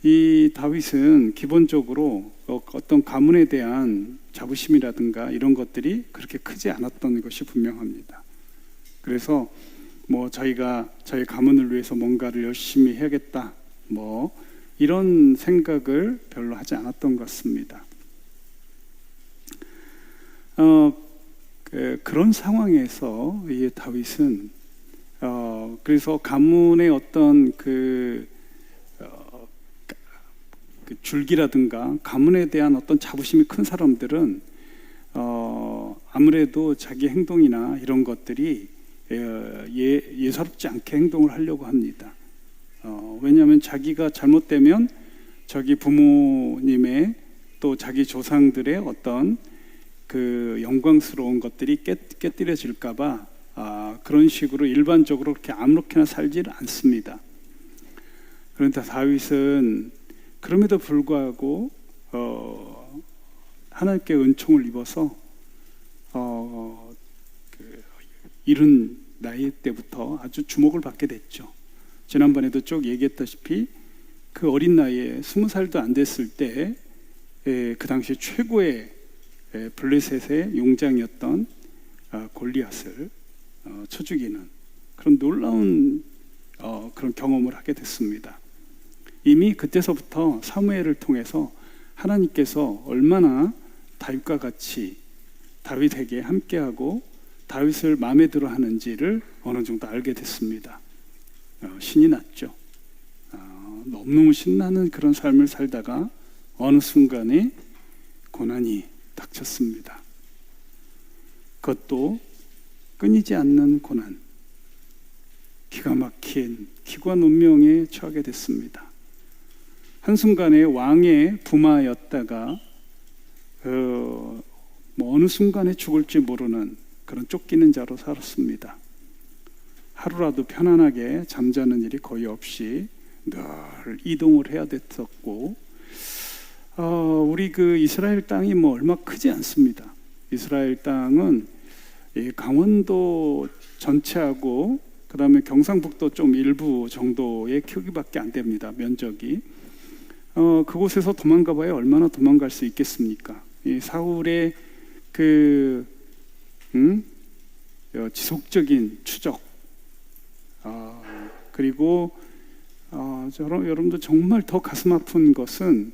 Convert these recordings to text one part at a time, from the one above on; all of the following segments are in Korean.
이 다윗은 기본적으로 어떤 가문에 대한 자부심이라든가 이런 것들이 그렇게 크지 않았던 것이 분명합니다. 그래서 뭐 저희가 저희 가문을 위해서 뭔가를 열심히 해야겠다 뭐 이런 생각을 별로 하지 않았던 것 같습니다. 그런 상황에서 이 다윗은 그래서 가문의 어떤 그 줄기라든가 가문에 대한 어떤 자부심이 큰 사람들은 아무래도 자기 행동이나 이런 것들이 예사롭지 않게 행동을 하려고 합니다. 왜냐하면 자기가 잘못되면 자기 부모님의 또 자기 조상들의 어떤 그 영광스러운 것들이 깨뜨려질까봐 그런 식으로 일반적으로 그렇게 아무렇게나 살지를 않습니다. 그런데 다윗은 그럼에도 불구하고 하나님께 은총을 입어서 이른 나이 때부터 아주 주목을 받게 됐죠. 지난번에도 쭉 얘기했다시피 그 어린 나이에 20살도 안 됐을 때 그 당시 최고의 블레셋의 용장이었던 골리앗을 쳐 죽이는 그런 놀라운 그런 경험을 하게 됐습니다. 이미 그때서부터 사무엘을 통해서 하나님께서 얼마나 다윗과 같이 다윗에게 함께하고 다윗을 마음에 들어 하는지를 어느 정도 알게 됐습니다. 신이 났죠. 너무너무 신나는 그런 삶을 살다가 어느 순간에 고난이 닥쳤습니다. 그것도 끊이지 않는 고난, 기가 막힌 기관 운명에 처하게 됐습니다. 한순간에 왕의 부마였다가 어느 순간에 죽을지 모르는 그런 쫓기는 자로 살았습니다. 하루라도 편안하게 잠자는 일이 거의 없이 늘 이동을 해야 됐었고 우리 그 이스라엘 땅이 뭐 얼마 크지 않습니다. 이스라엘 땅은 강원도 전체하고 그 다음에 경상북도 좀 일부 정도의 크기밖에 안 됩니다. 면적이. 그곳에서 도망가 봐야 얼마나 도망갈 수 있겠습니까? 이 사울의 지속적인 추적, 그리고 여러분도 정말 더 가슴 아픈 것은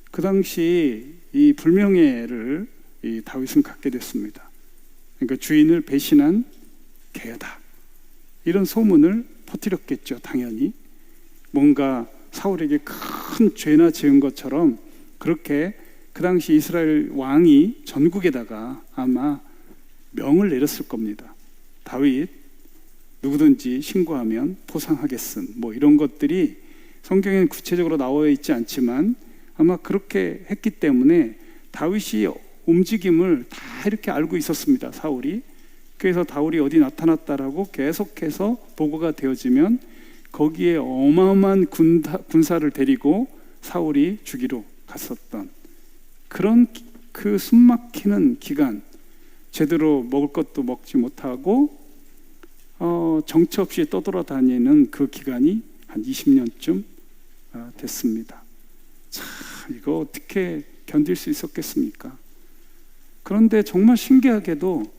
그 당시 이 불명예를 이 다윗은 갖게 됐습니다. 그러니까 주인을 배신한 개다, 이런 소문을 퍼뜨렸겠죠. 당연히 뭔가 사울에게 큰 죄나 지은 것처럼 그렇게 그 당시 이스라엘 왕이 전국에다가 아마 명을 내렸을 겁니다. 다윗 누구든지 신고하면 포상하겠음, 뭐 이런 것들이 성경에는 구체적으로 나와 있지 않지만 아마 그렇게 했기 때문에 다윗이 움직임을 다 이렇게 알고 있었습니다. 사울이. 그래서 다윗이 어디 나타났다라고 계속해서 보고가 되어지면 거기에 어마어마한 군사를 데리고 사울이 죽이러 갔었던 그런 그 숨막히는 기간, 제대로 먹을 것도 먹지 못하고 정처 없이 떠돌아다니는 그 기간이 한 20년쯤 됐습니다. 참, 이거 어떻게 견딜 수 있었겠습니까? 그런데 정말 신기하게도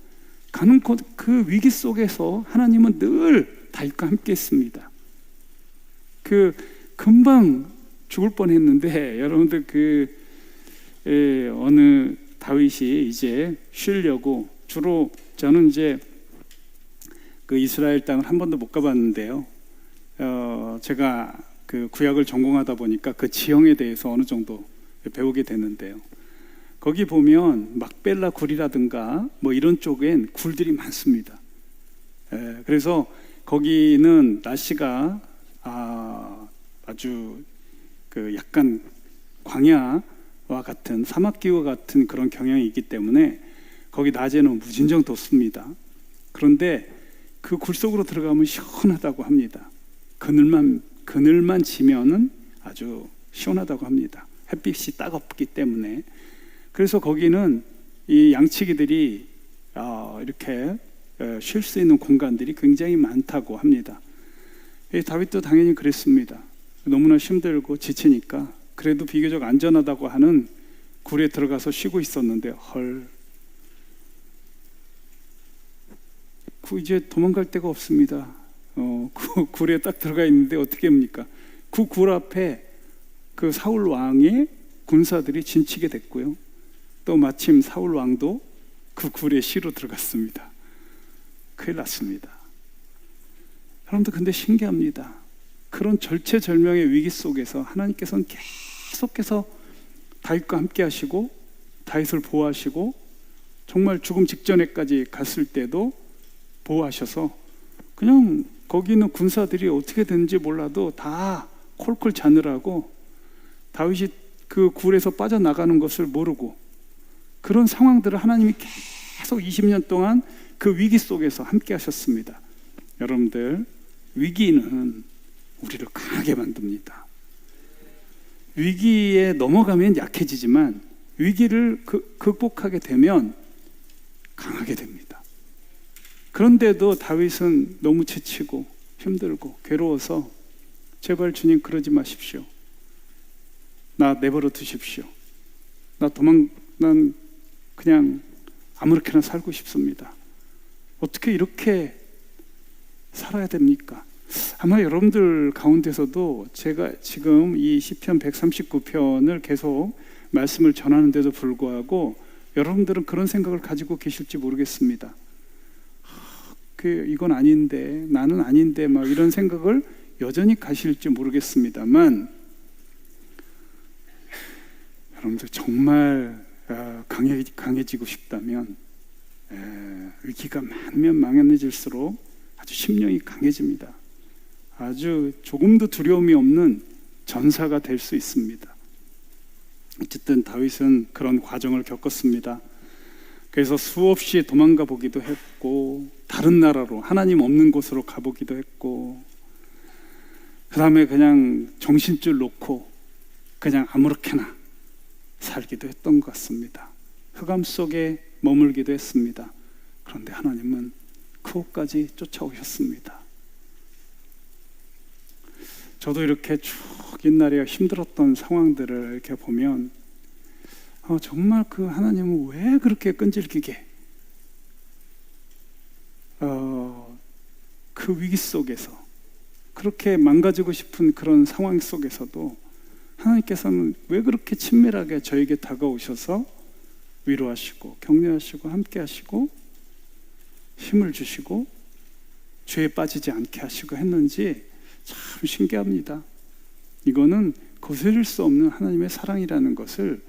가는 그 위기 속에서 하나님은 늘 다윗과 함께 했습니다. 금방 죽을 뻔했는데 여러분들 어느 다윗이 이제 쉬려고, 주로 저는 이제 그 이스라엘 땅을 한 번도 못 가봤는데요. 제가 그 구약을 전공하다 보니까 그 지형에 대해서 어느 정도 배우게 되는데요. 거기 보면 막벨라 굴이라든가 뭐 이런 쪽엔 굴들이 많습니다. 그래서 거기는 날씨가 아주 약간 광야와 같은 사막기후 같은 그런 경향이 있기 때문에 거기 낮에는 무진장 덥습니다. 그런데 그 굴 속으로 들어가면 시원하다고 합니다. 그늘만 지면은 아주 시원하다고 합니다. 햇빛이 따갑기 때문에. 그래서 거기는 이 양치기들이 이렇게 쉴 수 있는 공간들이 굉장히 많다고 합니다. 다윗도 당연히 그랬습니다. 너무나 힘들고 지치니까 그래도 비교적 안전하다고 하는 굴에 들어가서 쉬고 있었는데 이제 도망갈 데가 없습니다. 그 굴에 딱 들어가 있는데 어떻게 합니까? 그 굴 앞에 그 사울 왕의 군사들이 진치게 됐고요. 또 마침 사울 왕도 그 굴에 쉬러 들어갔습니다. 큰일 났습니다. 여러분들 근데 신기합니다. 그런 절체절명의 위기 속에서 하나님께서는 계속해서 다윗과 함께 하시고 다윗을 보호하시고 정말 죽음 직전에까지 갔을 때도 보호하셔서 그냥 거기 있는 군사들이 어떻게 되는지 몰라도 다 콜콜 자느라고 다윗이 그 굴에서 빠져나가는 것을 모르고 그런 상황들을 하나님이 계속 20년 동안 그 위기 속에서 함께 하셨습니다. 여러분들, 위기는 우리를 강하게 만듭니다. 위기에 넘어가면 약해지지만 위기를 극복하게 되면 강하게 됩니다. 그런데도 다윗은 너무 지치고 힘들고 괴로워서 제발 주님 그러지 마십시오. 나 내버려 두십시오. 난 그냥 아무렇게나 살고 싶습니다. 어떻게 이렇게 살아야 됩니까? 아마 여러분들 가운데서도 제가 지금 이 시편 139편을 계속 말씀을 전하는데도 불구하고 여러분들은 그런 생각을 가지고 계실지 모르겠습니다. 이건 아닌데, 나는 아닌데 막 이런 생각을 여전히 가실지 모르겠습니다만 여러분들 정말 강해지고 싶다면 위기가 많으면 망해질수록 아주 심령이 강해집니다. 아주 조금도 두려움이 없는 전사가 될 수 있습니다. 어쨌든 다윗은 그런 과정을 겪었습니다. 그래서 수없이 도망가 보기도 했고 다른 나라로 하나님 없는 곳으로 가보기도 했고 그 다음에 그냥 정신줄 놓고 그냥 아무렇게나 살기도 했던 것 같습니다. 흑암 속에 머물기도 했습니다. 그런데 하나님은 그곳까지 쫓아오셨습니다. 저도 이렇게 쭉 옛날에 힘들었던 상황들을 이렇게 보면 정말 그 하나님은 왜 그렇게 끈질기게 그 위기 속에서 그렇게 망가지고 싶은 그런 상황 속에서도 하나님께서는 왜 그렇게 친밀하게 저에게 다가오셔서 위로하시고 격려하시고 함께 하시고 힘을 주시고 죄에 빠지지 않게 하시고 했는지 참 신기합니다. 이거는 거스릴 수 없는 하나님의 사랑이라는 것을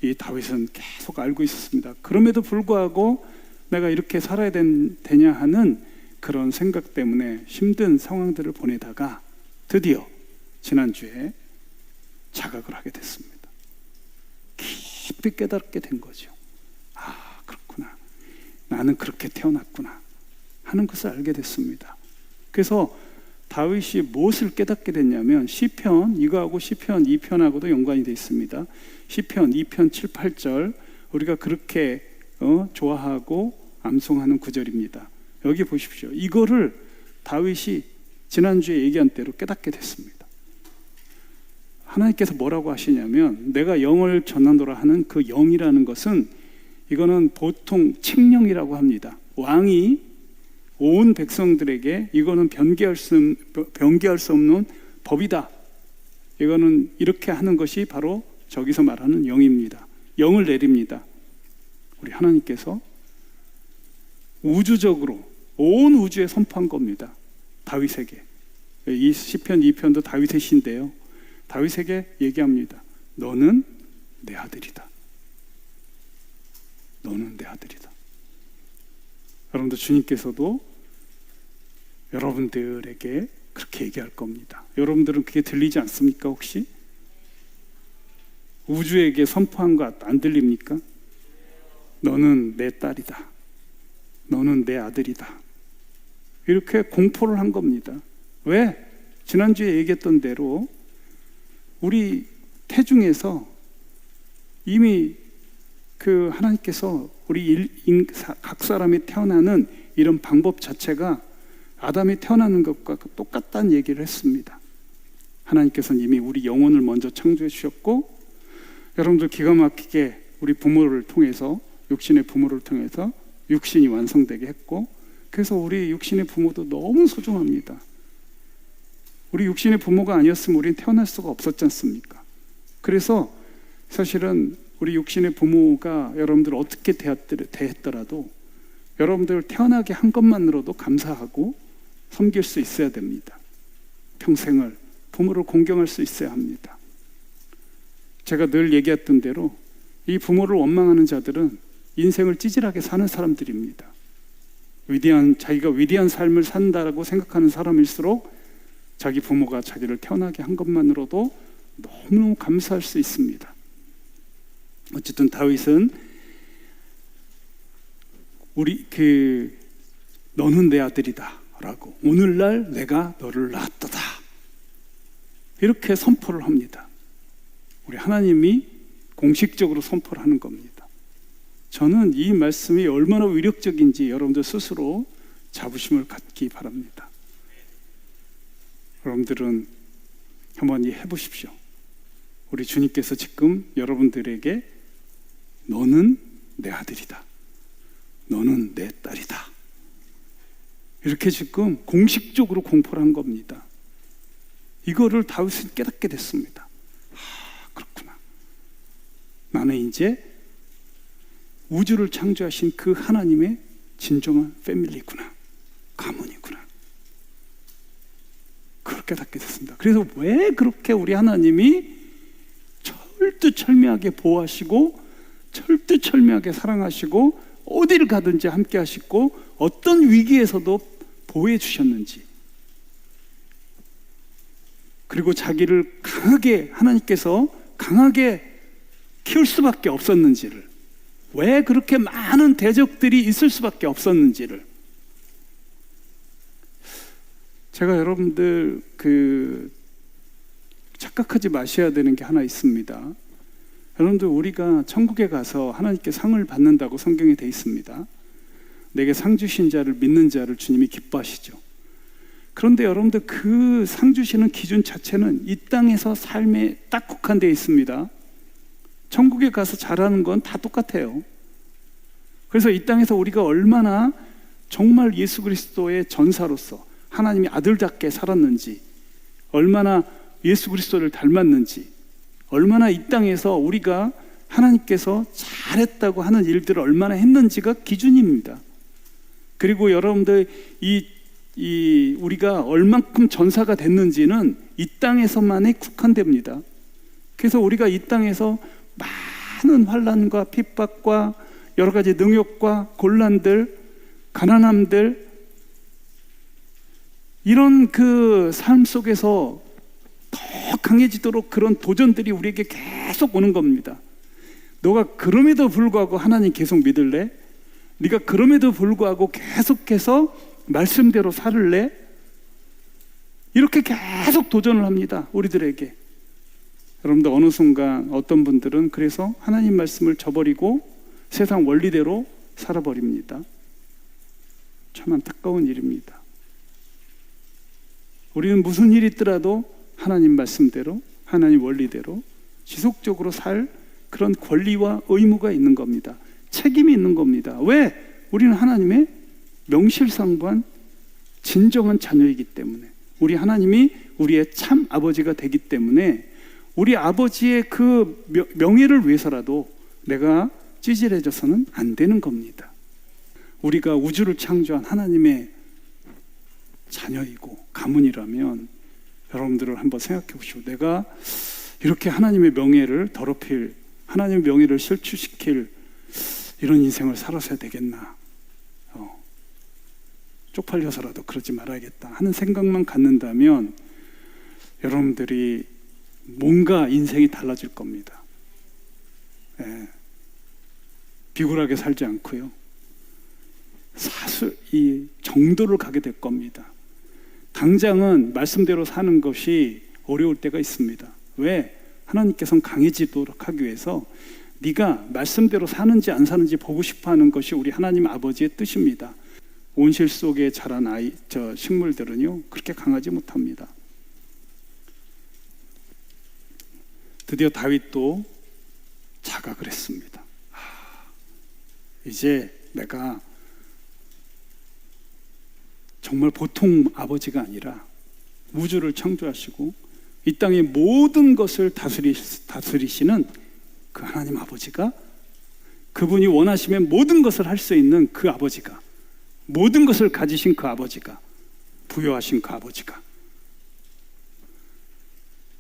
이 다윗은 계속 알고 있었습니다. 그럼에도 불구하고 내가 이렇게 살아야 되냐 하는 그런 생각 때문에 힘든 상황들을 보내다가 드디어 지난주에 자각을 하게 됐습니다. 깊이 깨닫게 된 거죠. 아, 그렇구나. 나는 그렇게 태어났구나 하는 것을 알게 됐습니다. 그래서 다윗이 무엇을 깨닫게 됐냐면 시편, 이거하고 시편 2편하고도 연관이 되어 있습니다. 시편 2편 7, 8절 우리가 그렇게 좋아하고 암송하는 구절입니다. 여기 보십시오. 이거를 다윗이 지난주에 얘기한 대로 깨닫게 됐습니다. 하나님께서 뭐라고 하시냐면 내가 영을 전하노라 하는 그 영이라는 것은 이거는 보통 칙령이라고 합니다. 왕이 온 백성들에게 이거는 변개할 수 없는 법이다. 이거는 이렇게 하는 것이 바로 저기서 말하는 영입니다. 영을 내립니다. 우리 하나님께서 우주적으로 온 우주에 선포한 겁니다. 다윗에게. 이 시편 2편도 다윗의 시인데요. 다윗에게 얘기합니다. 너는 내 아들이다. 너는 내 아들이다. 여러분들 주님께서도 여러분들에게 그렇게 얘기할 겁니다. 여러분들은 그게 들리지 않습니까 혹시? 우주에게 선포한 것 안 들립니까? 너는 내 딸이다. 너는 내 아들이다. 이렇게 공포를 한 겁니다. 왜? 지난주에 얘기했던 대로 우리 태중에서 이미 그 하나님께서 우리 각 사람이 태어나는 이런 방법 자체가 아담이 태어나는 것과 똑같다는 얘기를 했습니다. 하나님께서는 이미 우리 영혼을 먼저 창조해 주셨고, 여러분들 기가 막히게 우리 부모를 통해서, 육신의 부모를 통해서 육신이 완성되게 했고, 그래서 우리 육신의 부모도 너무 소중합니다. 우리 육신의 부모가 아니었으면 우리는 태어날 수가 없었지 않습니까? 그래서 사실은 우리 육신의 부모가 여러분들 어떻게 대했더라도 여러분들 태어나게 한 것만으로도 감사하고 섬길 수 있어야 됩니다. 평생을 부모를 공경할 수 있어야 합니다. 제가 늘 얘기했던 대로 이 부모를 원망하는 자들은 인생을 찌질하게 사는 사람들입니다. 자기가 위대한 삶을 산다라고 생각하는 사람일수록 자기 부모가 자기를 태어나게 한 것만으로도 너무너무 감사할 수 있습니다. 어쨌든 다윗은 너는 내 아들이다 라고, 오늘날 내가 너를 낳았도다, 이렇게 선포를 합니다. 우리 하나님이 공식적으로 선포를 하는 겁니다. 저는 이 말씀이 얼마나 위력적인지 여러분들 스스로 자부심을 갖기 바랍니다. 여러분들은 한번 해보십시오. 우리 주님께서 지금 여러분들에게 너는 내 아들이다, 너는 내 딸이다, 이렇게 지금 공식적으로 공포를 한 겁니다. 이거를 다윗은 깨닫게 됐습니다. 그렇구나, 나는 이제 우주를 창조하신 그 하나님의 진정한 패밀리구나, 가문이구나, 그걸 깨닫게 됐습니다. 그래서 왜 그렇게 우리 하나님이 철두철미하게 보호하시고 철두철미하게 사랑하시고 어디를 가든지 함께 하시고 어떤 위기에서도 보호해 주셨는지, 그리고 자기를 하나님께서 강하게 키울 수밖에 없었는지를, 왜 그렇게 많은 대적들이 있을 수밖에 없었는지를, 제가 여러분들 착각하지 마셔야 되는 게 하나 있습니다. 여러분들, 우리가 천국에 가서 하나님께 상을 받는다고 성경에 돼 있습니다. 내게 상 주신 자를 믿는 자를 주님이 기뻐하시죠. 그런데 여러분들, 그 상 주시는 기준 자체는 이 땅에서 삶에 딱 국한되어 있습니다. 천국에 가서 잘하는 건 다 똑같아요. 그래서 이 땅에서 우리가 얼마나 정말 예수 그리스도의 전사로서 하나님이 아들답게 살았는지, 얼마나 예수 그리스도를 닮았는지, 얼마나 이 땅에서 우리가 하나님께서 잘했다고 하는 일들을 얼마나 했는지가 기준입니다. 그리고 여러분들, 우리가 얼만큼 전사가 됐는지는 이 땅에서만에 국한됩니다. 그래서 우리가 이 땅에서 많은 환난과 핍박과 여러 가지 능욕과 곤란들, 가난함들, 이런 그 삶 속에서 더 강해지도록 그런 도전들이 우리에게 계속 오는 겁니다. 너가 그럼에도 불구하고 하나님 계속 믿을래? 네가 그럼에도 불구하고 계속해서 말씀대로 살을래? 이렇게 계속 도전을 합니다, 우리들에게. 여러분들, 어느 순간 어떤 분들은 그래서 하나님 말씀을 저버리고 세상 원리대로 살아버립니다. 참 안타까운 일입니다. 우리는 무슨 일이 있더라도 하나님 말씀대로, 하나님 원리대로 지속적으로 살 그런 권리와 의무가 있는 겁니다. 책임이 있는 겁니다. 왜? 우리는 하나님의 명실상부한 진정한 자녀이기 때문에, 우리 하나님이 우리의 참 아버지가 되기 때문에 우리 아버지의 그 명예를 위해서라도 내가 찌질해져서는 안 되는 겁니다. 우리가 우주를 창조한 하나님의 자녀이고 가문이라면 여러분들을 한번 생각해 보시고, 내가 이렇게 하나님의 명예를 더럽힐, 하나님의 명예를 실추시킬 이런 인생을 살아서야 되겠나, 쪽팔려서라도 그러지 말아야겠다 하는 생각만 갖는다면 여러분들이 뭔가 인생이 달라질 겁니다. 비굴하게 살지 않고요, 사실 이 정도를 가게 될 겁니다. 당장은 말씀대로 사는 것이 어려울 때가 있습니다. 왜? 하나님께서는 강해지도록 하기 위해서 네가 말씀대로 사는지 안 사는지 보고 싶어하는 것이 우리 하나님 아버지의 뜻입니다. 온실 속에 자란 식물들은요 그렇게 강하지 못합니다. 드디어 다윗도 자각을 했습니다. 이제 내가 정말 보통 아버지가 아니라 우주를 창조하시고 이 땅의 모든 것을 다스리시는 그 하나님 아버지가, 그분이 원하시면 모든 것을 할 수 있는 그 아버지가, 모든 것을 가지신 그 아버지가, 부여하신 그 아버지가,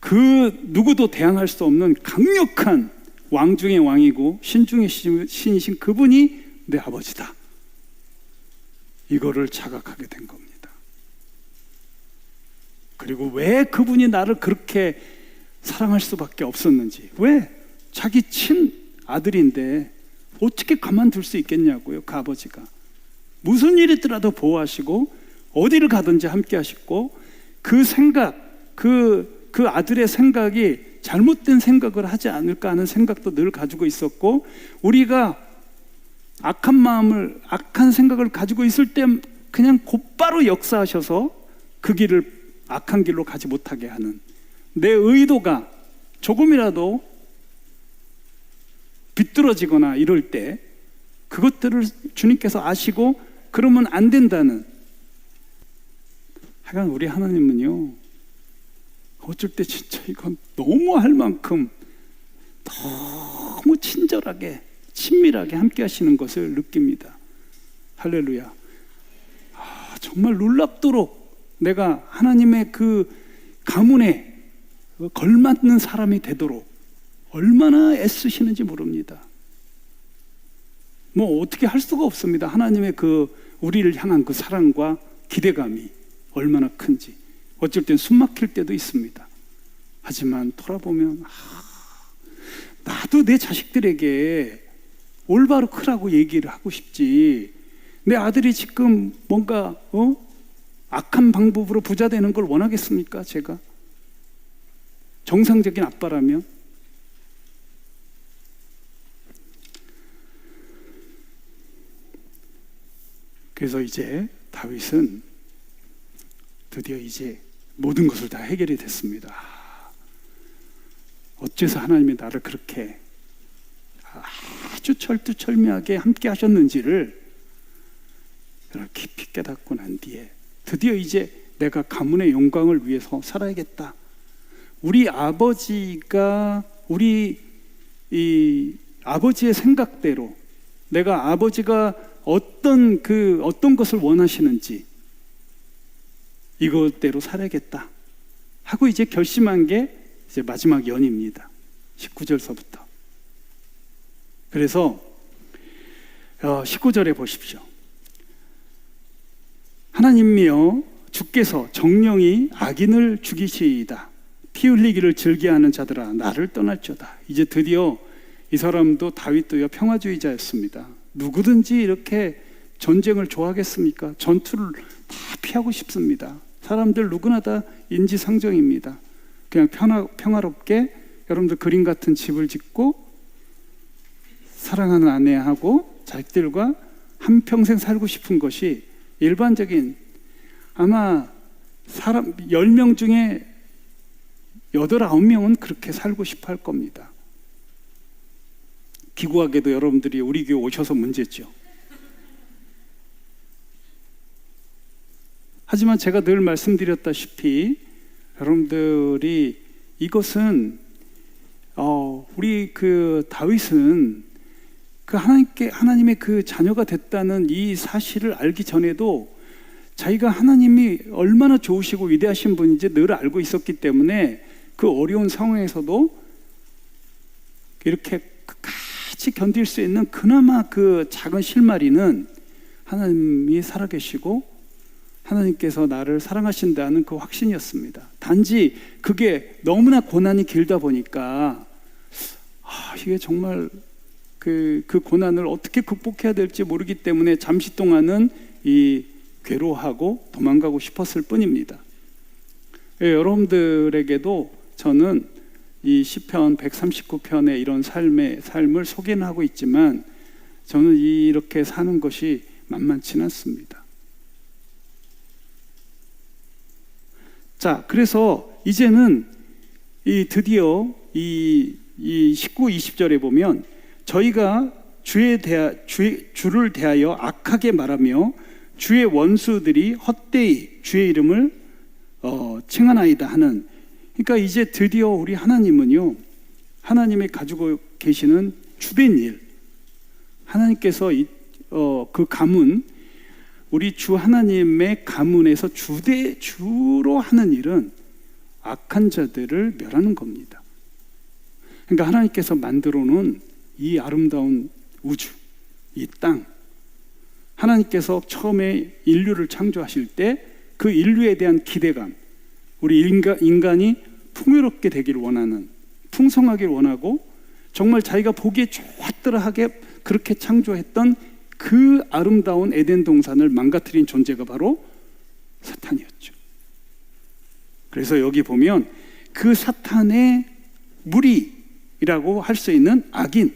그 누구도 대항할 수 없는 강력한 왕 중의 왕이고 신 중의 신이신 그분이 내 아버지다. 이거를 자각하게 된 겁니다. 그리고 왜 그분이 나를 그렇게 사랑할 수밖에 없었는지, 왜 자기 친 아들인데 어떻게 가만둘 수 있겠냐고요. 그 아버지가 무슨 일이 있더라도 보호하시고 어디를 가든지 함께 하시고, 그 생각, 그 아들의 생각이 잘못된 생각을 하지 않을까 하는 생각도 늘 가지고 있었고, 우리가 악한 마음을, 악한 생각을 가지고 있을 때 그냥 곧바로 역사하셔서 그 길을, 악한 길로 가지 못하게 하는, 내 의도가 조금이라도 비뚤어지거나 이럴 때 그것들을 주님께서 아시고 그러면 안 된다는, 하여간 우리 하나님은요, 어쩔 때 진짜 이건 너무 할 만큼 너무 친절하게, 친밀하게 함께 하시는 것을 느낍니다. 할렐루야. 정말 놀랍도록 내가 하나님의 그 가문에 걸맞는 사람이 되도록 얼마나 애쓰시는지 모릅니다. 뭐 어떻게 할 수가 없습니다. 하나님의 그 우리를 향한 그 사랑과 기대감이 얼마나 큰지. 어쩔 땐 숨 막힐 때도 있습니다. 하지만 돌아보면 나도 내 자식들에게 올바로 크라고 얘기를 하고 싶지, 내 아들이 지금 뭔가 악한 방법으로 부자 되는 걸 원하겠습니까? 제가 정상적인 아빠라면. 그래서 이제 다윗은 드디어 이제 모든 것을 다 해결이 됐습니다. 어째서 하나님이 나를 그렇게 아주 철두철미하게 함께 하셨는지를 깊이 깨닫고 난 뒤에 드디어 이제 내가 가문의 영광을 위해서 살아야겠다. 우리 아버지가, 우리 이 아버지의 생각대로, 내가 아버지가 어떤 것을 원하시는지 이것대로 살아야겠다 하고 이제 결심한 게 이제 마지막 연입니다. 19절서부터. 그래서 19절에 보십시오. 하나님이여, 주께서 정령이 악인을 죽이시이다. 피 흘리기를 즐겨하는 자들아, 나를 떠날지어다. 이제 드디어 이 사람도, 다윗도요, 평화주의자였습니다. 누구든지 이렇게 전쟁을 좋아하겠습니까? 전투를 다 피하고 싶습니다. 사람들 누구나 다 인지상정입니다. 그냥 평화롭게 여러분들 그림 같은 집을 짓고 사랑하는 아내하고 자식들과 한평생 살고 싶은 것이 일반적인, 아마 사람 10명 중에 8, 9명은 그렇게 살고 싶어 할 겁니다. 기구하게도 여러분들이 우리 교회 오셔서 문제죠. 하지만 제가 늘 말씀드렸다시피 여러분들이 이것은 우리 그 다윗은 그 하나님의 그 자녀가 됐다는 이 사실을 알기 전에도 자기가 하나님이 얼마나 좋으시고 위대하신 분인지 늘 알고 있었기 때문에 그 어려운 상황에서도 이렇게 같이 견딜 수 있는 그나마 그 작은 실마리는 하나님이 살아계시고 하나님께서 나를 사랑하신다는 그 확신이었습니다. 단지 그게 너무나 고난이 길다 보니까 이게 정말 그 고난을 어떻게 극복해야 될지 모르기 때문에 잠시 동안은 이 괴로워하고 도망가고 싶었을 뿐입니다. 여러분들에게도 저는 이 시편 139편의 이런 삶을 소개는 하고 있지만 저는 이렇게 사는 것이 만만치는 않습니다. 자, 그래서 이제는 이 드디어 이 19, 20절에 보면 저희가 주를 대하여 악하게 말하며 주의 원수들이 헛되이 주의 이름을 칭하나이다 하는, 그러니까 이제 드디어 우리 하나님은요, 하나님이 가지고 계시는 주된 일, 하나님께서 그 가문, 우리 주 하나님의 가문에서 주로 하는 일은 악한 자들을 멸하는 겁니다. 그러니까 하나님께서 만들어 놓은 이 아름다운 우주, 이 땅, 하나님께서 처음에 인류를 창조하실 때 그 인류에 대한 기대감, 우리 인간이 풍요롭게 되기를 원하는, 풍성하기를 원하고 정말 자기가 보기에 좋았더라하게 그렇게 창조했던 그 아름다운 에덴 동산을 망가뜨린 존재가 바로 사탄이었죠. 그래서 여기 보면 그 사탄의 무리라고 할 수 있는 악인,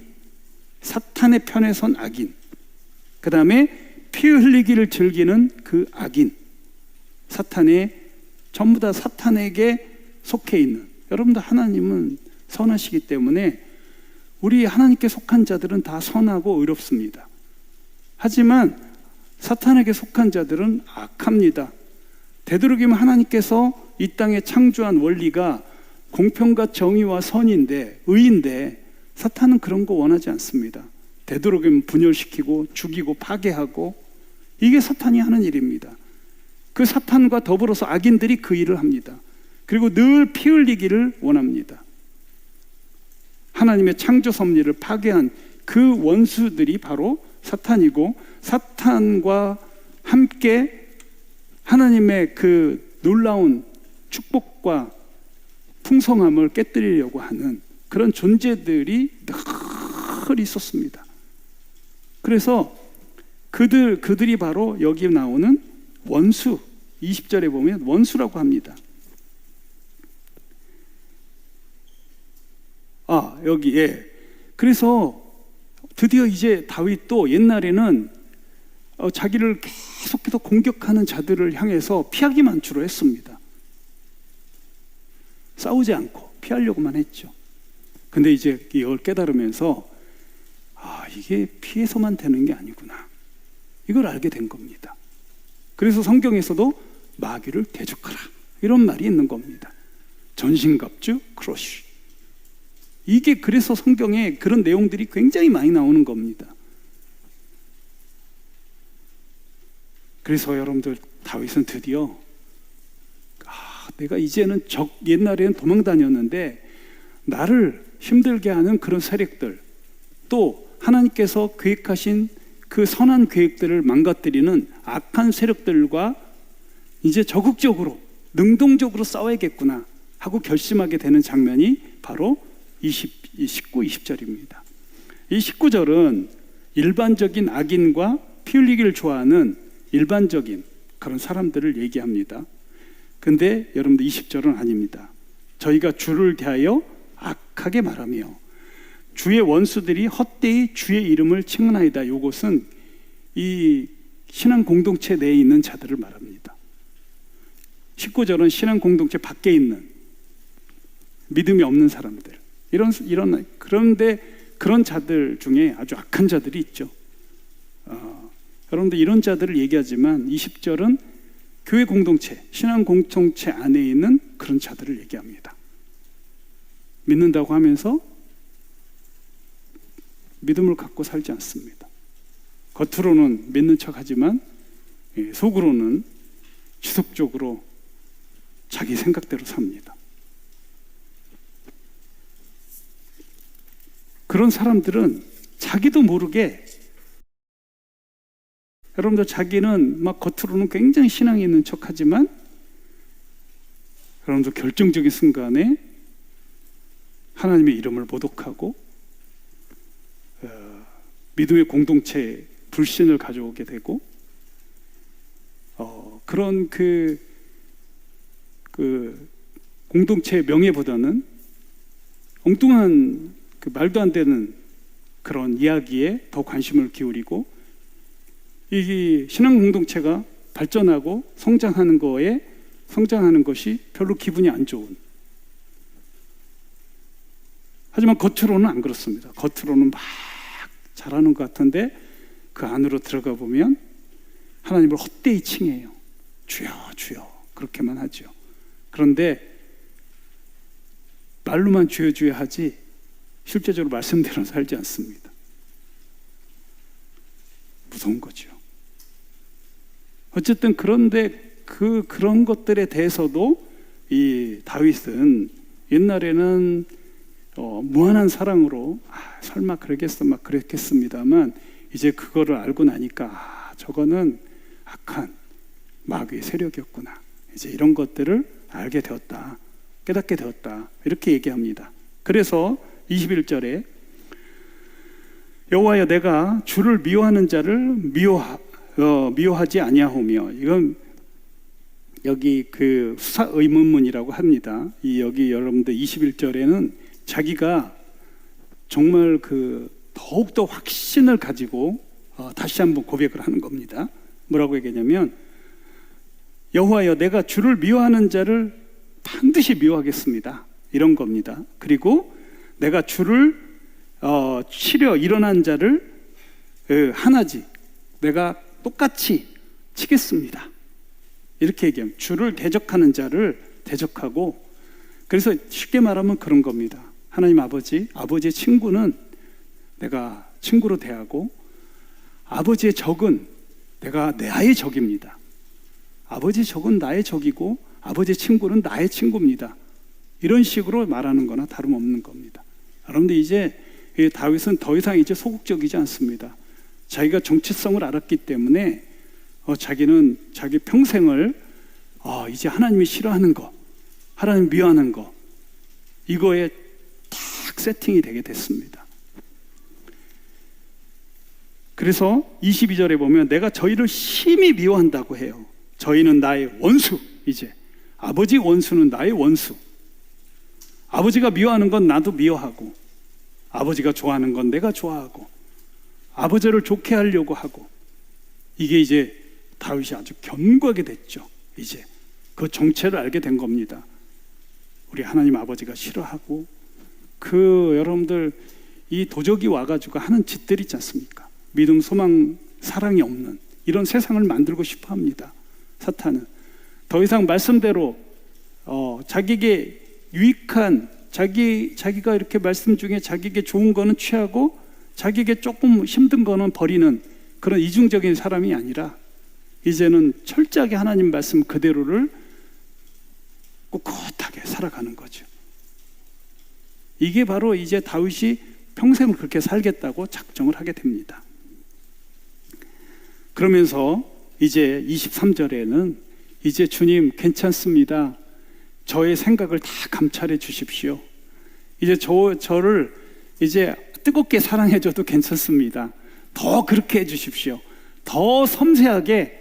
사탄의 편에 선 악인, 그 다음에 피 흘리기를 즐기는 그 악인, 전부 다 사탄에게 속해 있는, 여러분들 하나님은 선하시기 때문에 우리 하나님께 속한 자들은 다 선하고 의롭습니다. 하지만 사탄에게 속한 자들은 악합니다. 되도록이면 하나님께서 이 땅에 창조한 원리가 공평과 정의와 선인데, 의인데, 사탄은 그런 거 원하지 않습니다. 되도록이면 분열시키고 죽이고 파괴하고, 이게 사탄이 하는 일입니다. 그 사탄과 더불어서 악인들이 그 일을 합니다. 그리고 늘 피 흘리기를 원합니다. 하나님의 창조 섭리를 파괴한 그 원수들이 바로 사탄이고, 사탄과 함께 하나님의 그 놀라운 축복과 풍성함을 깨뜨리려고 하는 그런 존재들이 늘 있었습니다. 그래서 그들이 바로 여기 나오는 원수, 20절에 보면 원수라고 합니다. 여기에 그래서 드디어 이제 다윗도, 옛날에는 자기를 계속해서 공격하는 자들을 향해서 피하기만 주로 했습니다. 싸우지 않고 피하려고만 했죠. 근데 이제 이걸 깨달으면서 이게 피해서만 되는 게 아니구나, 이걸 알게 된 겁니다. 그래서 성경에서도 마귀를 대적하라, 이런 말이 있는 겁니다. 전신갑주 크러쉬. 이게 그래서 성경에 그런 내용들이 굉장히 많이 나오는 겁니다. 그래서 여러분들, 다윗은 드디어 내가 이제는 옛날에는 도망 다녔는데 나를 힘들게 하는 그런 세력들, 또 하나님께서 계획하신 그 선한 계획들을 망가뜨리는 악한 세력들과 이제 적극적으로, 능동적으로 싸워야겠구나 하고 결심하게 되는 장면이 바로 19, 20절입니다. 이 19절은 일반적인 악인과 피 흘리기를 좋아하는 일반적인 그런 사람들을 얘기합니다. 근데 여러분들 20절은 아닙니다. 저희가 주를 대하여 악하게 말하며 주의 원수들이 헛되이 주의 이름을 칭하나이다. 이것은 이 신앙 공동체 내에 있는 자들을 말합니다. 19절은 신앙 공동체 밖에 있는 믿음이 없는 사람들, 그런데 그런 자들 중에 아주 악한 자들이 있죠. 여러분들 이런 자들을 얘기하지만 20절은 교회 공동체, 신앙 공동체 안에 있는 그런 자들을 얘기합니다. 믿는다고 하면서 믿음을 갖고 살지 않습니다. 겉으로는 믿는 척하지만 속으로는 지속적으로 자기 생각대로 삽니다. 그런 사람들은 자기도 모르게, 여러분들 자기는 막 겉으로는 굉장히 신앙이 있는 척하지만 여러분들 결정적인 순간에 하나님의 이름을 모독하고 믿음의 공동체에 불신을 가져오게 되고, 그런 그 공동체의 명예보다는 엉뚱한 그 말도 안 되는 그런 이야기에 더 관심을 기울이고, 이 신앙 공동체가 발전하고 성장하는 것이 별로 기분이 안 좋은, 하지만 겉으로는 안 그렇습니다. 겉으로는 막 잘하는 것 같은데 그 안으로 들어가 보면 하나님을 헛되이 칭해요. 주여 주여 그렇게만 하죠. 그런데 말로만 주여 주여 하지 실제적으로 말씀대로 살지 않습니다. 무서운 거죠. 어쨌든 그런데 그런 것들에 대해서도 이 다윗은 옛날에는 무한한 사랑으로 설마 그러겠어 막 그랬겠습니다만 이제 그거를 알고 나니까 저거는 악한 마귀의 세력이었구나. 이제 이런 것들을 알게 되었다. 깨닫게 되었다. 이렇게 얘기합니다. 그래서 21절에 여호와여 내가 주를 미워하는 자를 미워하지 아니하오며, 이건 여기 그 수사 의문문이라고 합니다. 여기 여러분들 21절에는 자기가 정말 그 더욱더 확신을 가지고 다시 한번 고백을 하는 겁니다. 뭐라고 얘기하냐면 여호와여 내가 주를 미워하는 자를 반드시 미워하겠습니다. 이런 겁니다. 그리고 내가 주를 치려 일어난 자를 하나지 내가 똑같이 치겠습니다. 이렇게 얘기하면 주를 대적하는 자를 대적하고, 그래서 쉽게 말하면 그런 겁니다. 하나님 아버지의 친구는 내가 친구로 대하고 아버지의 적은 내가 나의 적입니다. 아버지의 적은 나의 적이고 아버지의 친구는 나의 친구입니다. 이런 식으로 말하는 거나 다름없는 겁니다. 여러분들 이제 다윗은 더 이상 이제 소극적이지 않습니다. 자기가 정체성을 알았기 때문에 자기는 자기 평생을 이제 하나님이 싫어하는 거, 하나님 미워하는 거, 이거에 딱 세팅이 되게 됐습니다. 그래서 22절에 보면 내가 저희를 심히 미워한다고 해요. 저희는 나의 원수. 이제 아버지 원수는 나의 원수. 아버지가 미워하는 건 나도 미워하고, 아버지가 좋아하는 건 내가 좋아하고, 아버지를 좋게 하려고 하고, 이게 이제 다윗이 아주 견고하게 됐죠. 이제 그 정체를 알게 된 겁니다. 우리 하나님 아버지가 싫어하고, 여러분들 이 도적이 와가지고 하는 짓들 있지 않습니까? 믿음, 소망, 사랑이 없는 이런 세상을 만들고 싶어 합니다. 사탄은 더 이상 말씀대로 자기에게 유익한 자기가 이렇게 말씀 중에 자기에게 좋은 거는 취하고 자기에게 조금 힘든 거는 버리는 그런 이중적인 사람이 아니라 이제는 철저하게 하나님 말씀 그대로를 꿋꿋하게 살아가는 거죠. 이게 바로 이제 다윗이 평생을 그렇게 살겠다고 작정을 하게 됩니다. 그러면서 이제 23절에는 이제 주님 괜찮습니다. 저의 생각을 다 감찰해 주십시오. 이제 저를 이제 뜨겁게 사랑해 줘도 괜찮습니다. 더 그렇게 해 주십시오. 더 섬세하게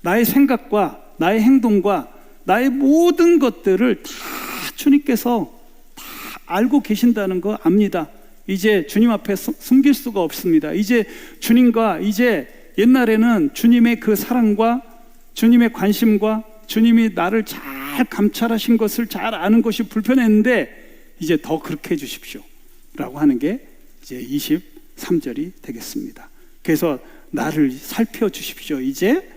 나의 생각과 나의 행동과 나의 모든 것들을 다 주님께서 다 알고 계신다는 거 압니다. 이제 주님 앞에 숨길 수가 없습니다. 이제 주님과 이제 옛날에는 주님의 그 사랑과 주님의 관심과 주님이 나를 잘 감찰하신 것을 잘 아는 것이 불편했는데 이제 더 그렇게 해 주십시오 라고 하는 게 이제 23절이 되겠습니다. 그래서 나를 살펴주십시오. 이제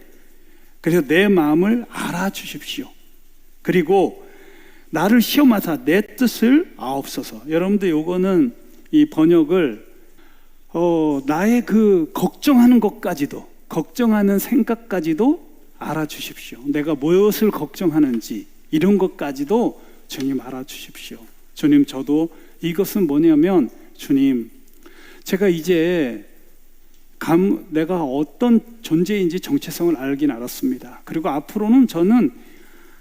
그래서 내 마음을 알아주십시오. 그리고 나를 시험하사 내 뜻을 아옵소서. 여러분들 요거는 이 번역을 나의 그 걱정하는 것까지도, 걱정하는 생각까지도 알아주십시오. 내가 무엇을 걱정하는지 이런 것까지도 주님 알아주십시오. 주님, 저도 이것은 뭐냐면 주님, 제가 이제 내가 어떤 존재인지 정체성을 알긴 알았습니다. 그리고 앞으로는 저는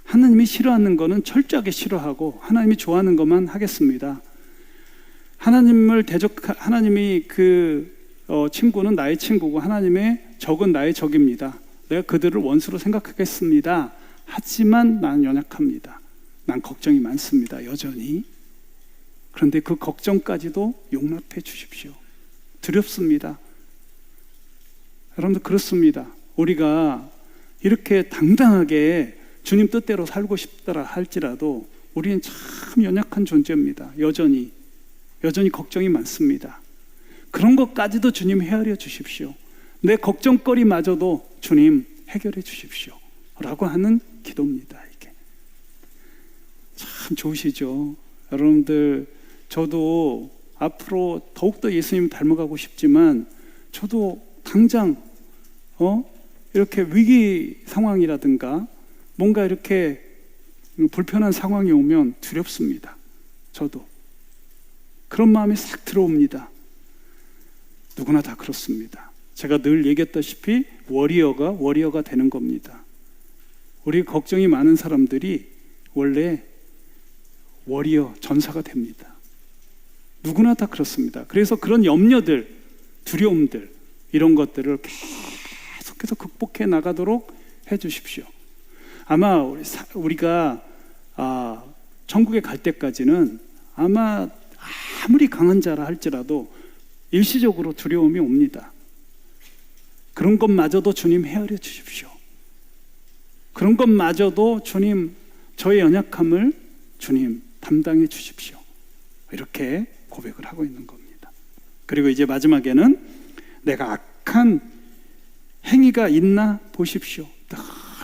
하나님이 싫어하는 거는 철저하게 싫어하고 하나님이 좋아하는 것만 하겠습니다. 하나님이 친구는 나의 친구고 하나님의 적은 나의 적입니다. 내가 그들을 원수로 생각하겠습니다. 하지만 난 연약합니다. 난 걱정이 많습니다. 여전히. 그런데 그 걱정까지도 용납해 주십시오. 두렵습니다. 여러분들 그렇습니다. 우리가 이렇게 당당하게 주님 뜻대로 살고 싶더라 할지라도 우리는 참 연약한 존재입니다. 여전히. 여전히 걱정이 많습니다. 그런 것까지도 주님 헤아려 주십시오. 내 걱정거리마저도 주님 해결해 주십시오 라고 하는 기도입니다. 이게 참 좋으시죠. 여러분들, 저도 앞으로 더욱더 예수님 닮아가고 싶지만 저도 당장 이렇게 위기 상황이라든가 뭔가 이렇게 불편한 상황이 오면 두렵습니다. 저도 그런 마음이 싹 들어옵니다. 누구나 다 그렇습니다. 제가 늘 얘기했다시피 워리어가 되는 겁니다. 우리 걱정이 많은 사람들이 원래 워리어, 전사가 됩니다. 누구나 다 그렇습니다. 그래서 그런 염려들, 두려움들, 이런 것들을 계속해서 극복해 나가도록 해 주십시오. 아마 우리가 천국에 갈 때까지는 아마 아무리 강한 자라 할지라도 일시적으로 두려움이 옵니다. 그런 것마저도 주님 헤아려 주십시오. 그런 것마저도 주님, 저의 연약함을 주님 담당해 주십시오. 이렇게 고백을 하고 있는 겁니다. 그리고 이제 마지막에는 내가 악한 행위가 있나 보십시오.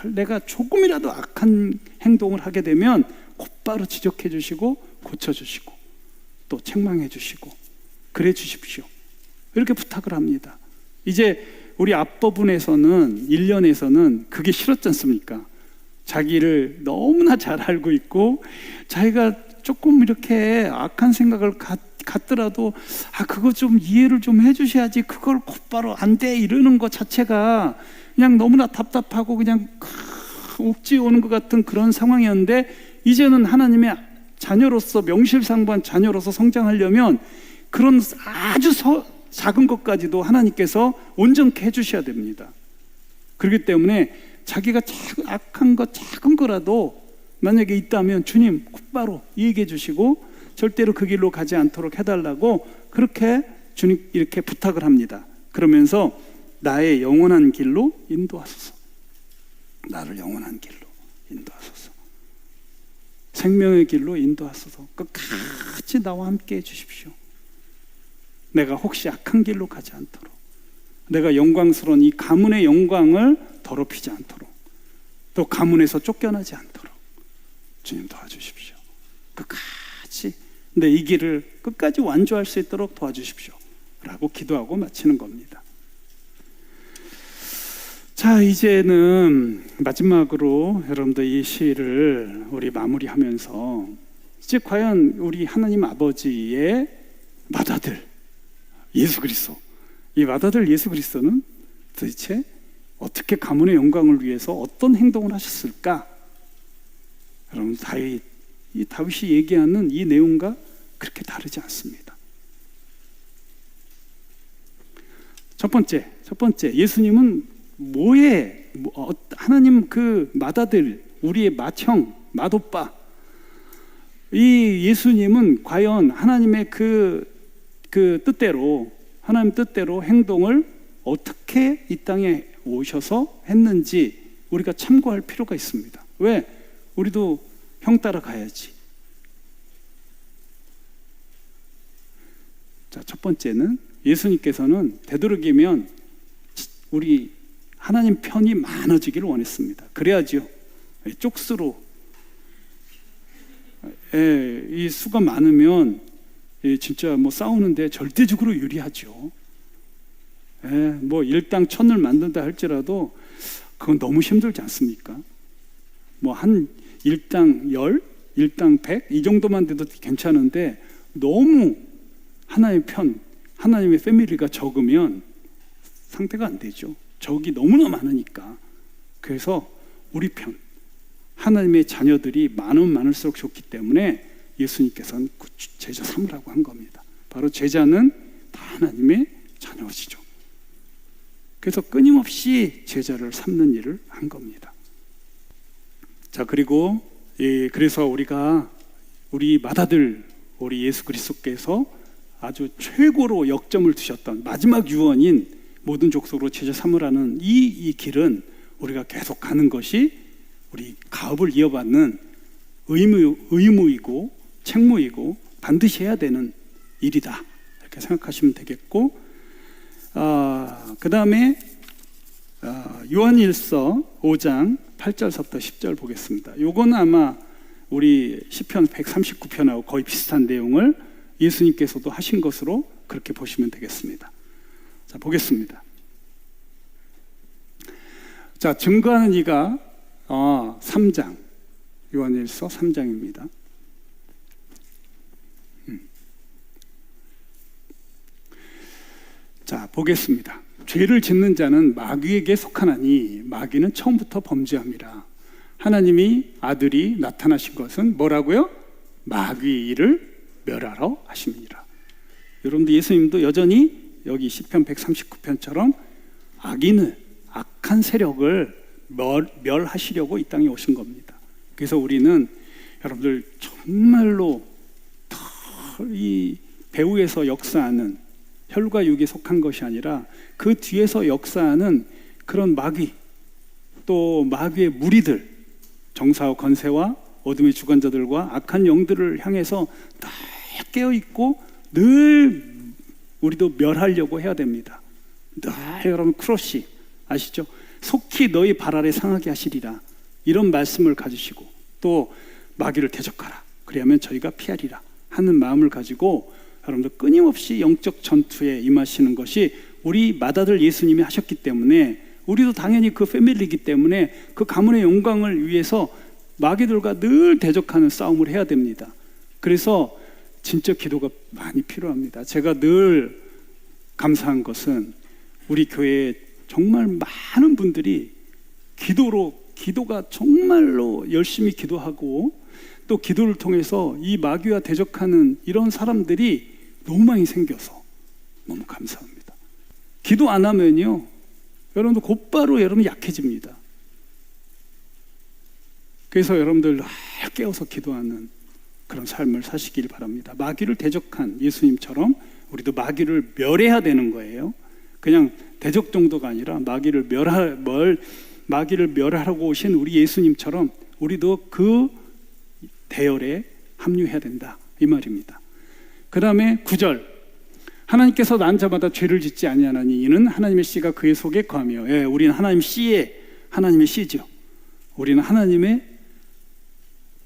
내가 조금이라도 악한 행동을 하게 되면 곧바로 지적해 주시고 고쳐 주시고 또 책망해 주시고 그래 주십시오. 이렇게 부탁을 합니다. 이제 우리 앞부분에서는 1년에서는 그게 싫었지 않습니까? 자기를 너무나 잘 알고 있고 자기가 조금 이렇게 악한 생각을 갖더라도 그거 좀 이해를 좀 해주셔야지, 그걸 곧바로 안 돼 이러는 것 자체가 그냥 너무나 답답하고 그냥 옥지 오는 것 같은 그런 상황이었는데, 이제는 하나님의 자녀로서, 명실상부한 자녀로서 성장하려면 그런 아주 작은 것까지도 하나님께서 온전케 해주셔야 됩니다. 그렇기 때문에 자기가 악한 것, 작은 거라도 만약에 있다면 주님 곧바로 얘기해 주시고 절대로 그 길로 가지 않도록 해달라고 그렇게 주님 이렇게 부탁을 합니다. 그러면서 나의 영원한 길로 인도하소서. 나를 영원한 길로 인도하소서. 생명의 길로 인도하소서. 끝까지 나와 함께 해주십시오. 내가 혹시 악한 길로 가지 않도록, 내가 영광스러운 이 가문의 영광을 더럽히지 않도록, 또 가문에서 쫓겨나지 않도록 주님 도와주십시오. 끝까지 이 길을 끝까지 완주할 수 있도록 도와주십시오 라고 기도하고 마치는 겁니다. 자, 이제는 마지막으로 여러분들 이 시를 우리 마무리하면서 이제 과연 우리 하나님 아버지의 맏아들 예수 그리스도, 이 맏아들 예수 그리스도는 도대체 어떻게 가문의 영광을 위해서 어떤 행동을 하셨을까? 여러분, 다윗이 얘기하는 이 내용과 그렇게 다르지 않습니다. 첫 번째 예수님은 하나님 그 맏아들, 우리의 맏형, 맏오빠, 이 예수님은 과연 하나님의 그 뜻대로, 하나님 뜻대로 행동을 어떻게 이 땅에 오셔서 했는지 우리가 참고할 필요가 있습니다. 왜? 우리도 형 따라가야지. 자, 첫 번째는 예수님께서는 되도록이면 우리 하나님 편이 많아지기를 원했습니다. 그래야지요. 쪽수로 이 수가 많으면 진짜 싸우는데 절대적으로 유리하죠. 일당 1000을 만든다 할지라도 그건 너무 힘들지 않습니까? 한 일당 10, 일당 100 이 정도만 돼도 괜찮은데 너무 하나의 편, 하나님의 패밀리가 적으면 상태가 안 되죠. 적이 너무나 많으니까. 그래서 우리 편, 하나님의 자녀들이 많으면 많을수록 좋기 때문에 예수님께서는 제자 삼으라고 한 겁니다. 바로 제자는 다 하나님의 자녀시죠. 그래서 끊임없이 제자를 삼는 일을 한 겁니다. 자, 그리고 그래서 우리 맏아들 우리 예수 그리스도께서 아주 최고로 역점을 두셨던 마지막 유언인 모든 족속으로 제자 삼으라는 이 길은 우리가 계속 가는 것이 우리 가업을 이어받는 의무이고 책무이고 반드시 해야 되는 일이다, 이렇게 생각하시면 되겠고, 그 다음에 요한일서 5장 8절부터 10절 보겠습니다. 요거는 아마 우리 시편 139편하고 거의 비슷한 내용을 예수님께서도 하신 것으로 그렇게 보시면 되겠습니다. 자, 보겠습니다. 자, 증거하는 이가 3장, 요한일서 3장입니다. 자, 보겠습니다. 죄를 짓는 자는 마귀에게 속하나니 마귀는 처음부터 범죄함이라. 하나님이 아들이 나타나신 것은 뭐라고요? 마귀의 일을 멸하러 하심이니라. 여러분들, 예수님도 여전히 여기 시편 139편처럼 악한 세력을 멸하시려고 이 땅에 오신 겁니다. 그래서 우리는 여러분들 정말로 이 배후에서 역사하는 혈과 육에 속한 것이 아니라 그 뒤에서 역사하는 그런 마귀, 또 마귀의 무리들, 정사와 권세와 어둠의 주관자들과 악한 영들을 향해서 다 깨어있고 늘 우리도 멸하려고 해야 됩니다. 늘 여러분 크러쉬 아시죠? 속히 너희 발 아래 상하게 하시리라, 이런 말씀을 가지시고 또 마귀를 대적하라, 그리하면 저희가 피하리라 하는 마음을 가지고 여러분들 끊임없이 영적 전투에 임하시는 것이 우리 맏아들 예수님이 하셨기 때문에, 우리도 당연히 그 패밀리이기 때문에 그 가문의 영광을 위해서 마귀들과 늘 대적하는 싸움을 해야 됩니다. 그래서 진짜 기도가 많이 필요합니다. 제가 늘 감사한 것은 우리 교회에 정말 많은 분들이 기도가 정말로 열심히 기도하고, 또 기도를 통해서 이 마귀와 대적하는 이런 사람들이 너무 많이 생겨서 너무 감사합니다. 기도 안 하면요, 여러분들 곧바로 여러분 약해집니다. 그래서 여러분들 깨어서 기도하는 그런 삶을 사시길 바랍니다. 마귀를 대적한 예수님처럼 우리도 마귀를 멸해야 되는 거예요. 그냥 대적 정도가 아니라 마귀를 멸하라고 오신 우리 예수님처럼 우리도 그 대열에 합류해야 된다, 이 말입니다. 그 다음에 9절, 하나님께서 난 자마다 죄를 짓지 아니하나니 이는 하나님의 씨가 그의 속에 거하며. 예, 우리는 하나님의 씨죠. 우리는 하나님의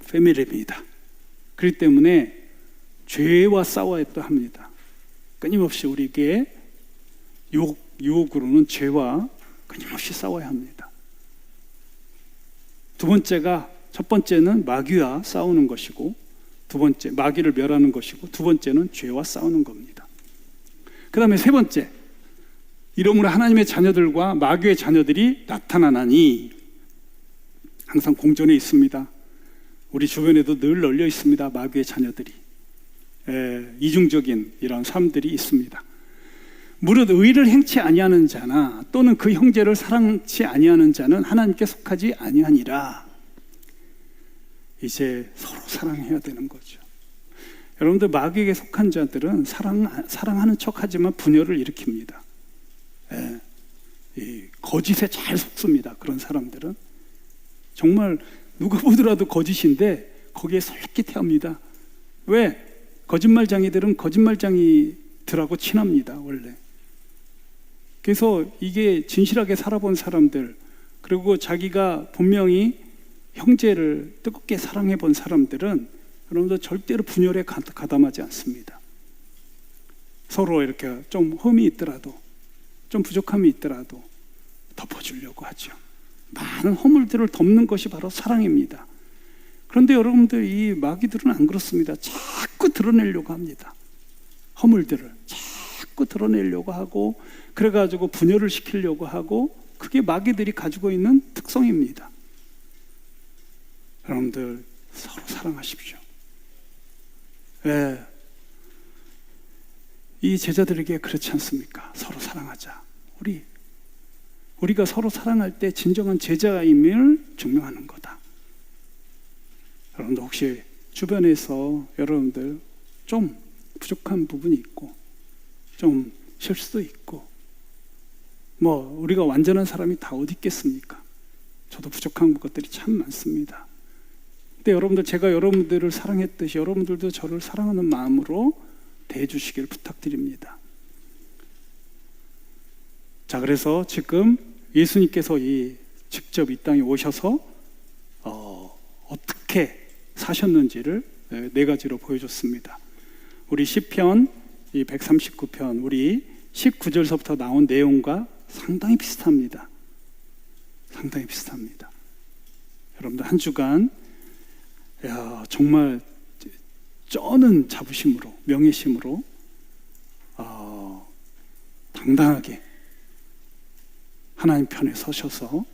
패밀리입니다. 그렇기 때문에 죄와 싸워야 또 합니다. 끊임없이 우리에게 유혹으로는 죄와 끊임없이 싸워야 합니다. 첫 번째는 마귀와 싸우는 것이고, 마귀를 멸하는 것이고, 두 번째는 죄와 싸우는 겁니다. 그 다음에 세 번째, 이러므로 하나님의 자녀들과 마귀의 자녀들이 나타나나니, 항상 공존해 있습니다. 우리 주변에도 늘 널려 있습니다. 마귀의 자녀들이, 이중적인 이런 사람들이 있습니다. 무릇 의를 행치 아니하는 자나 또는 그 형제를 사랑치 아니하는 자는 하나님께 속하지 아니하니라. 이제 서로 사랑해야 되는 거죠. 여러분들, 마귀에게 속한 자들은 사랑하는 척하지만 분열을 일으킵니다. 이 거짓에 잘 속습니다. 그런 사람들은 정말 누가 보더라도 거짓인데 거기에 솔깃해합니다. 왜? 거짓말쟁이들은 거짓말쟁이들하고 친합니다, 원래. 그래서 이게 진실하게 살아본 사람들, 그리고 자기가 분명히 형제를 뜨겁게 사랑해 본 사람들은 여러분들 절대로 분열에 가담하지 않습니다. 서로 이렇게 좀 흠이 있더라도, 좀 부족함이 있더라도 덮어주려고 하죠. 많은 허물들을 덮는 것이 바로 사랑입니다. 그런데 여러분들, 이 마귀들은 안 그렇습니다. 자꾸 드러내려고 합니다. 허물들을 자꾸 드러내려고 하고, 그래가지고 분열을 시키려고 하고, 그게 마귀들이 가지고 있는 특성입니다. 여러분들, 서로 사랑하십시오. 이 제자들에게 그렇지 않습니까? 서로 사랑하자. 우리가 서로 사랑할 때 진정한 제자임을 증명하는 거다. 여러분들, 혹시 주변에서 여러분들 좀 부족한 부분이 있고, 좀 실수도 있고, 우리가 완전한 사람이 다 어디 있겠습니까? 저도 부족한 것들이 참 많습니다. 근데 여러분들, 제가 여러분들을 사랑했듯이 여러분들도 저를 사랑하는 마음으로 대해주시길 부탁드립니다. 자, 그래서 지금 예수님께서 직접 이 땅에 오셔서 어떻게 사셨는지를 네 가지로 보여줬습니다. 우리 시편 139편 우리 19절서부터 나온 내용과 상당히 비슷합니다. 상당히 비슷합니다. 여러분들 한 주간 정말 쩌는 자부심으로, 명예심으로 당당하게 하나님 편에 서셔서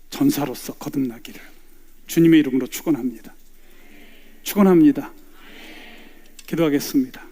전사로서 거듭나기를 주님의 이름으로 축원합니다. 축원합니다. 기도하겠습니다.